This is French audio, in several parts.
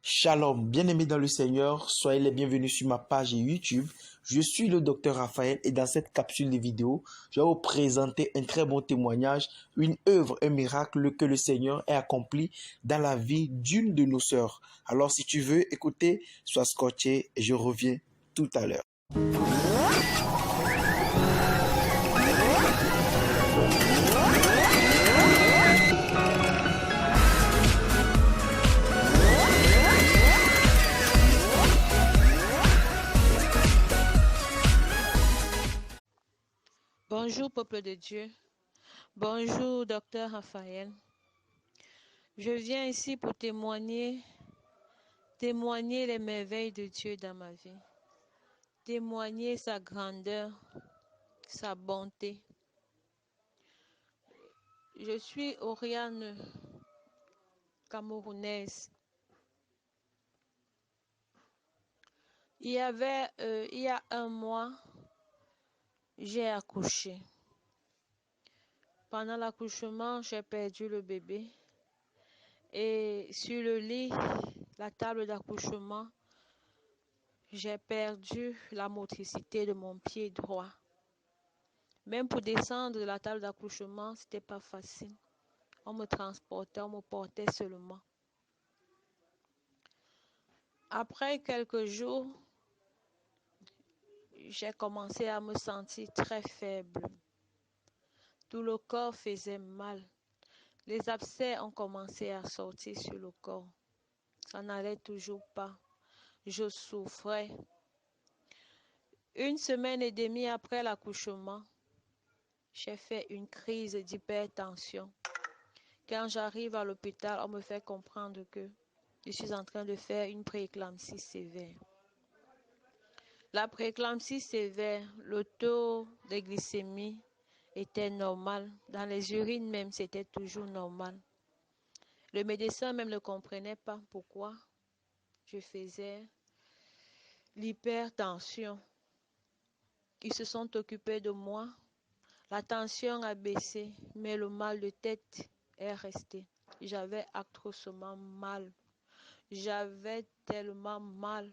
Shalom, bien-aimés dans le Seigneur, soyez les bienvenus sur ma page YouTube. Je suis le docteur Raphaël et dans cette capsule de vidéo, je vais vous présenter un très bon témoignage, une œuvre, un miracle que le Seigneur a accompli dans la vie d'une de nos sœurs. Alors si tu veux écouter, sois scotché et je reviens tout à l'heure. Bonjour, peuple de Dieu. Bonjour, docteur Raphaël. Je viens ici pour témoigner les merveilles de Dieu dans ma vie. Témoigner sa grandeur, sa bonté. Je suis Oriane, camerounaise. Il y a un mois, j'ai accouché. Pendant l'accouchement, j'ai perdu le bébé. Et sur le lit, la table d'accouchement, j'ai perdu la motricité de mon pied droit. Même pour descendre de la table d'accouchement, c'était pas facile. On me transportait, on me portait seulement. Après quelques jours, j'ai commencé à me sentir très faible. Tout le corps faisait mal. Les abcès ont commencé à sortir sur le corps. Ça n'allait toujours pas. Je souffrais. Une semaine et demie après l'accouchement, j'ai fait une crise d'hypertension. Quand j'arrive à l'hôpital, on me fait comprendre que je suis en train de faire une prééclampsie sévère. La prééclampsie sévère, le taux de glycémie était normal. Dans les urines même, c'était toujours normal. Le médecin même ne comprenait pas pourquoi je faisais l'hypertension. Ils se sont occupés de moi. La tension a baissé, mais le mal de tête est resté. J'avais atrocement mal. J'avais tellement mal.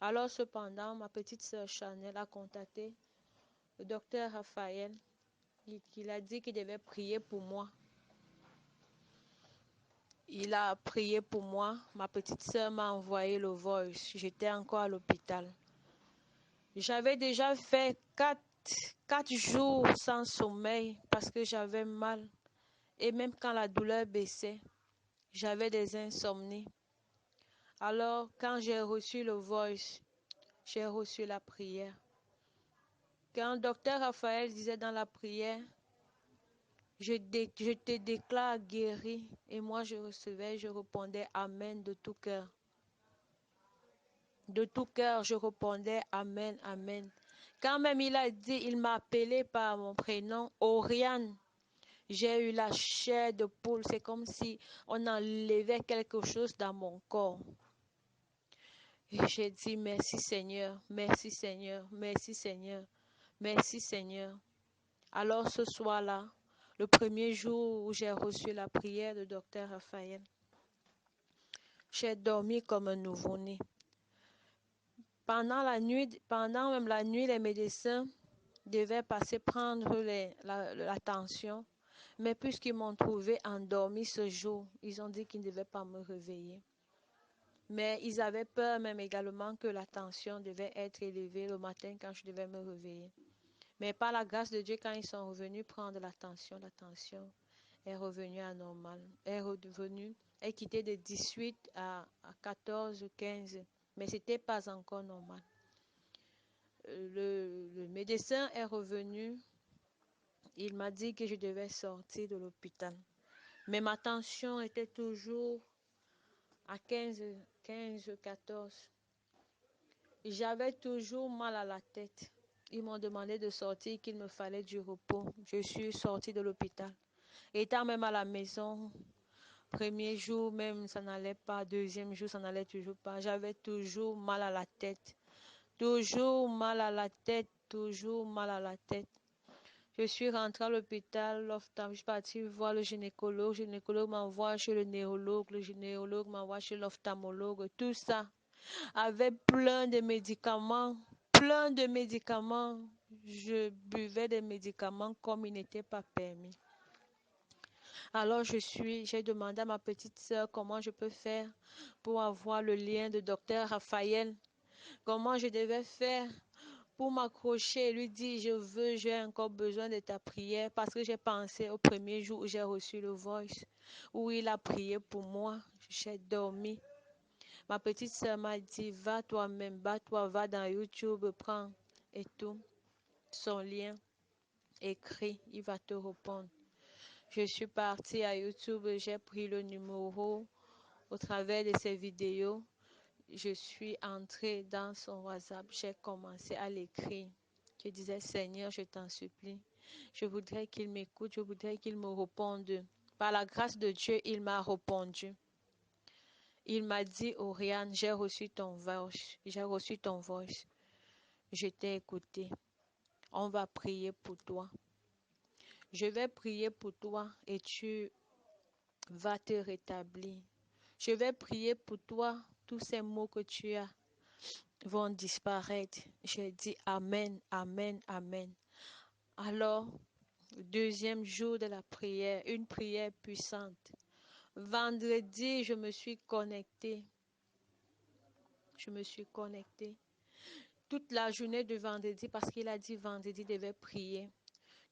Alors cependant, ma petite sœur Chanel a contacté le docteur Raphaël. Il a dit qu'il devait prier pour moi. Il a prié pour moi. Ma petite sœur m'a envoyé le voice. J'étais encore à l'hôpital. J'avais déjà fait 4 jours sans sommeil parce que j'avais mal. Et même quand la douleur baissait, j'avais des insomnies. Alors, quand j'ai reçu le voice, j'ai reçu la prière. Quand le docteur Raphaël disait dans la prière, je te déclare guéri, et moi je recevais, je répondais Amen de tout cœur. De tout cœur, je répondais Amen, Amen. Quand même il m'a appelé par mon prénom, Oriane. J'ai eu la chair de poule, c'est comme si on enlevait quelque chose dans mon corps. Et j'ai dit merci Seigneur, merci Seigneur, merci Seigneur, merci Seigneur. Alors ce soir-là, le premier jour où j'ai reçu la prière de docteur Raphaël, j'ai dormi comme un nouveau-né. Pendant même la nuit, les médecins devaient passer prendre la tension. Mais puisqu'ils m'ont trouvé endormi ce jour, ils ont dit qu'ils ne devaient pas me réveiller. Mais ils avaient peur même également que la tension devait être élevée le matin quand je devais me réveiller. Mais par la grâce de Dieu, quand ils sont revenus prendre la tension est revenue à normal. Est quittée de 18 à 14, 15. Mais ce n'était pas encore normal. Le médecin est revenu. Il m'a dit que je devais sortir de l'hôpital. Mais ma tension était toujours à 15, 14. J'avais toujours mal à la tête. Ils m'ont demandé de sortir, qu'il me fallait du repos. Je suis sortie de l'hôpital. Étant même à la maison, premier jour même, ça n'allait pas. Deuxième jour, ça n'allait toujours pas. J'avais toujours mal à la tête. Toujours mal à la tête. Toujours mal à la tête. Je suis rentrée à l'hôpital, je suis partie voir le gynécologue. Le gynécologue m'envoie chez le néurologue. Le néurologue m'envoie chez l'ophtalmologue. Tout ça avec plein de médicaments. Plein de médicaments. Je buvais des médicaments comme il n'était pas permis. Alors j'ai demandé à ma petite sœur comment je peux faire pour avoir le lien de docteur Raphaël. Comment je devais faire pour m'accrocher et lui dire j'ai encore besoin de ta prière parce que j'ai pensé au premier jour où j'ai reçu le voice où il a prié pour moi. J'ai dormi. Ma petite sœur m'a dit va toi-même, va dans YouTube, prends et tout son lien écrit, il va te répondre. Je suis partie à YouTube, j'ai pris le numéro au travers de ses vidéos. Je suis entrée dans son WhatsApp, j'ai commencé à l'écrire. Je disais, Seigneur, je t'en supplie. Je voudrais qu'il m'écoute, je voudrais qu'il me réponde. Par la grâce de Dieu, il m'a répondu. Il m'a dit, Oriane, j'ai reçu ton voice. Je t'ai écouté. On va prier pour toi. Je vais prier pour toi et tu vas te rétablir. Je vais prier pour toi. Tous ces mots que tu as vont disparaître. J'ai dit Amen, Amen, Amen. Alors, deuxième jour de la prière, une prière puissante. Vendredi, je me suis connectée. Toute la journée de vendredi, parce qu'il a dit vendredi devait prier.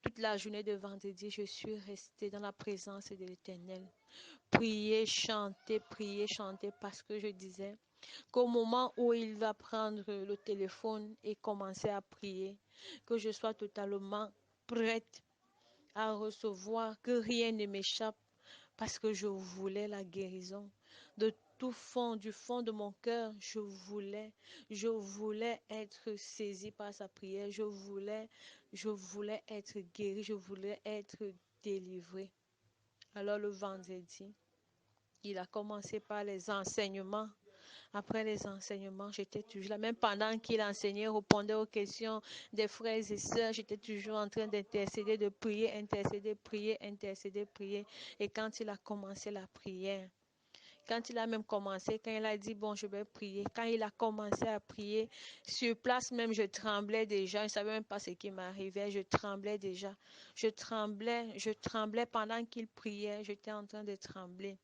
Toute la journée de vendredi, je suis restée dans la présence de l'Éternel. Prier, chanter, parce que je disais qu'au moment où il va prendre le téléphone et commencer à prier, que je sois totalement prête à recevoir, que rien ne m'échappe, parce que je voulais la guérison. De tout fond, du fond de mon cœur, je voulais être saisie par sa prière, je voulais être guérie, je voulais être délivrée. Alors le vendredi, il a commencé par les enseignements. Après les enseignements, j'étais toujours là. Même pendant qu'il enseignait, répondait aux questions des frères et sœurs, j'étais toujours en train d'intercéder, de prier, intercéder, prier. Et quand il a commencé la prière, quand il a même commencé, quand il a dit, bon, je vais prier, quand il a commencé à prier, sur place même, je tremblais déjà. Je ne savais même pas ce qui m'arrivait. Je tremblais déjà. Je tremblais pendant qu'il priait. J'étais en train de trembler.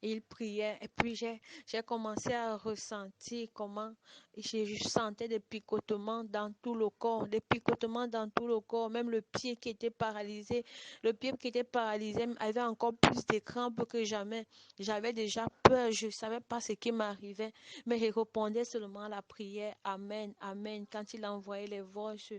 Il priait et puis j'ai commencé à ressentir comment je sentais des picotements dans tout le corps, même le pied qui était paralysé. Le pied qui était paralysé avait encore plus de crampes que jamais. J'avais déjà peur, je ne savais pas ce qui m'arrivait, mais je répondais seulement à la prière. Amen, Amen. Quand il a envoyé les voices,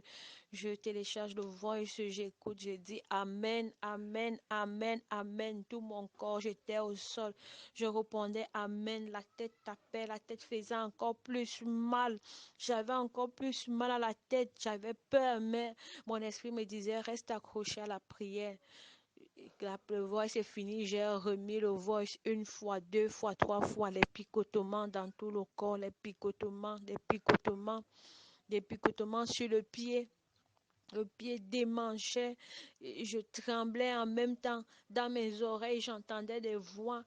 je télécharge le voice, j'écoute, je dis Amen, Amen, Amen, Amen. Tout mon corps, j'étais au sol. Je répondais Amen, la tête tapait, la tête faisait encore plus mal. J'avais encore plus mal à la tête, j'avais peur, mais mon esprit me disait reste accroché à la prière. Le voice est fini, j'ai remis le voice une fois, deux fois, trois fois, les picotements dans tout le corps, les picotements sur le pied. Le pied démangeait, je tremblais en même temps. Dans mes oreilles, j'entendais des voix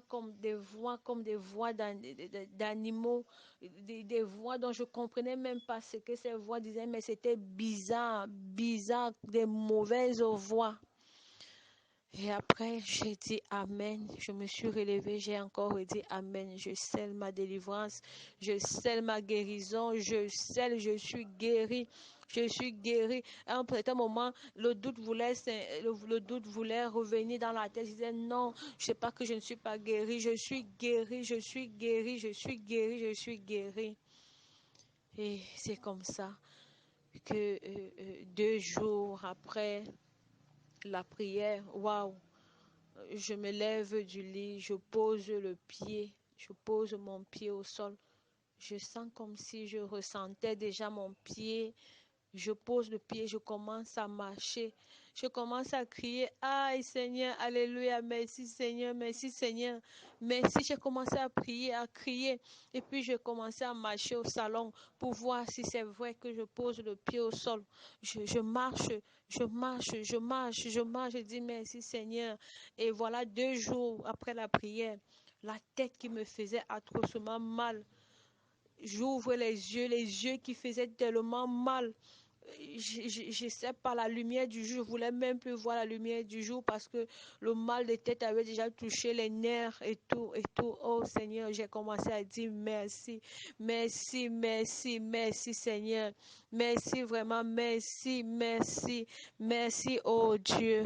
comme des voix d'animaux, des voix dont je comprenais même pas ce que ces voix disaient, mais c'était bizarre, des mauvaises voix. Et après, j'ai dit Amen. Je me suis relevée, j'ai encore dit Amen. Je scelle ma délivrance, je scelle ma guérison, je suis guérie. Je suis guérie. À un certain moment, le doute voulait revenir dans la tête. Je disais non, je sais pas que je ne suis pas guérie. Je suis guérie, je suis guérie, je suis guérie, je suis guérie. Et c'est comme ça que 2 jours après la prière, waouh! Je me lève du lit, je pose mon pied au sol. Je sens comme si je ressentais déjà mon pied Je pose le pied, je commence à marcher. Je commence à crier, aïe Seigneur, alléluia, merci Seigneur, merci Seigneur, merci. J'ai commencé à prier, à crier. Et puis je commençais à marcher au salon pour voir si c'est vrai que je pose le pied au sol. Je marche, je marche, je marche, je marche. Je dis merci Seigneur. Et voilà, 2 jours après la prière, la tête qui me faisait atrocement mal. J'ouvre les yeux qui faisaient tellement mal. Je sais pas, la lumière du jour, je voulais même plus voir la lumière du jour parce que le mal de tête avait déjà touché les nerfs et tout, et tout. Oh Seigneur, j'ai commencé à dire merci, merci, merci, merci Seigneur, merci vraiment, merci, merci, merci, oh Dieu.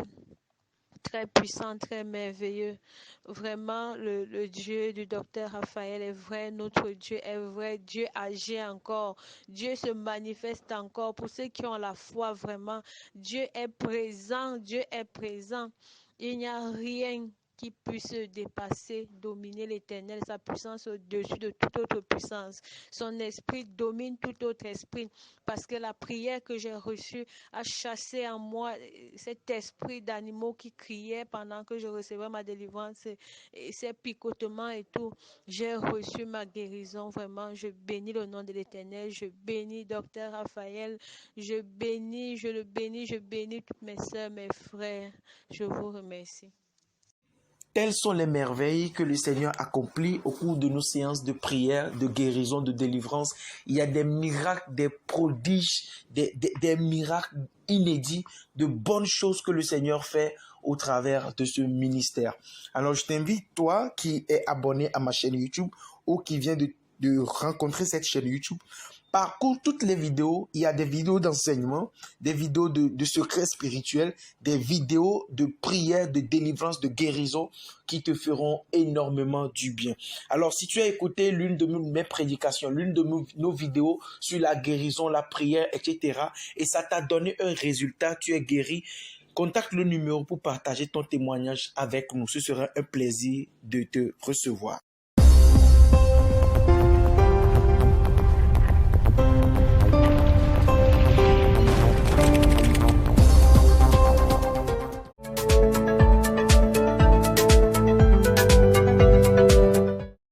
Très puissant, très merveilleux. Vraiment, le Dieu du docteur Raphaël est vrai. Notre Dieu est vrai. Dieu agit encore. Dieu se manifeste encore. Pour ceux qui ont la foi, vraiment, Dieu est présent. Dieu est présent. Il n'y a rien qui puisse dépasser, dominer l'Éternel, sa puissance au-dessus de toute autre puissance. Son esprit domine tout autre esprit, parce que la prière que j'ai reçue a chassé en moi cet esprit d'animaux qui criait pendant que je recevais ma délivrance et ces picotements et tout. J'ai reçu ma guérison, vraiment. Je bénis le nom de l'Éternel. Je bénis docteur Raphaël. Je bénis, je le bénis, je bénis toutes mes sœurs, mes frères. Je vous remercie. Telles sont les merveilles que le Seigneur accomplit au cours de nos séances de prière, de guérison, de délivrance. Il y a des miracles, des prodiges, des miracles inédits, de bonnes choses que le Seigneur fait au travers de ce ministère. Alors je t'invite, toi qui es abonné à ma chaîne YouTube ou qui vient de rencontrer cette chaîne YouTube, parcours toutes les vidéos. Il y a des vidéos d'enseignement, des vidéos de secrets spirituels, des vidéos de prière, de délivrance, de guérison qui te feront énormément du bien. Alors, si tu as écouté l'une de mes prédications, l'une de nos vidéos sur la guérison, la prière, etc., et ça t'a donné un résultat, tu es guéri, contacte le numéro pour partager ton témoignage avec nous. Ce sera un plaisir de te recevoir.